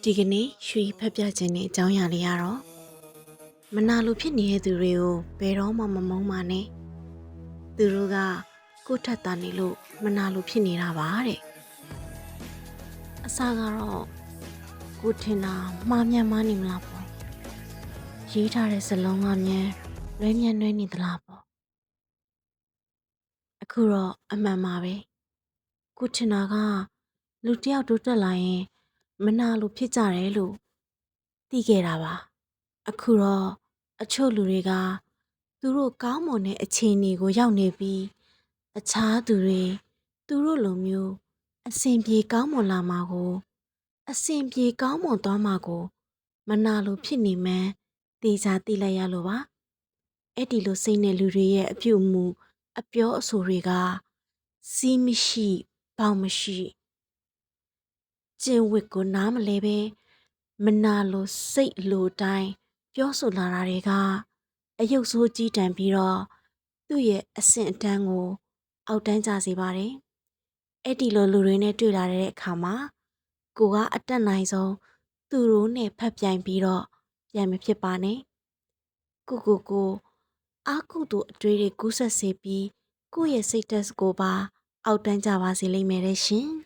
ဒီကနေ့ရွှေဖက်ပြခြင်းနဲ့အကြောင်းအရာလေးရတော့မနာလိုဖြစ်နေတဲ့သူတွေကိုဘယ်တော့မှမမုန်းပါနဲ့သူတို့ကကိုယ့်ထက်သားနေလို့မနာလိုဖြစ်နေတာပါတဲ့အစကတော့ကိုထင်တာမှားမြန်မနေမလားပေါ့ရေးထားတဲ့စလုံးကမြန်လွဲမြန်လွဲနေသလားပေါ့အခုတော့အမှန်ပါပဲကိုထင်တာကလူတစ်ယောက်တိုးတက်လာရင်မနာလိုဖြစ်ကြတယ်လို့သိခဲ့တာပါအခုတော့အချို့လူတွေကသူတို့ကောင်းမွန်တဲ့အခြေအနေကိုရောက်နေပြီးအခြားသူတွေသူတို့လိုမျိုးအဆင်ပြေကောင်းမွန်လာမှာကိုအဆင်ပြေကောင်းမွန်သွားမှာကိုမနာလိုဖြစ်နေမှန်းတေချာသိလိုက်ရလို့ပါအဲ့ဒီလိုစိတ်နဲ့လူတွေရဲ့အပြုအမူအပြောအဆိုတွေကစီးမရှိပေါက်မရှိကျင့်ဝတ်ကိုနားမလဲပဲမနာလိုစိတ်လိုတိုင်းပြောဆိုလာတာတွေကအယုတ်ဆိုးကြီးတန်ပြီးတော့သူ့ရဲ့အဆင့်အတန်းကိုအောက်တန်းကျစေပါတယ်။အဲ့ဒီလိုလူတွေနဲ့တွေ့လာတဲ့အခါမှာကိုကအတက်နိုင်ဆုံးသူတို့နဲ့ဖက်ပြိုင်ပြီးတော့ပြန်မဖြစ်ပါနဲ့။ကိုအာကုသူအတွေ့တွေကူးဆက်စေပြီးကိုယ့်ရဲ့စိတ်ဓာတ်ကိုပါအောက်တန်းကျပါစေလိမ့်မယ်တဲ့ရှင်။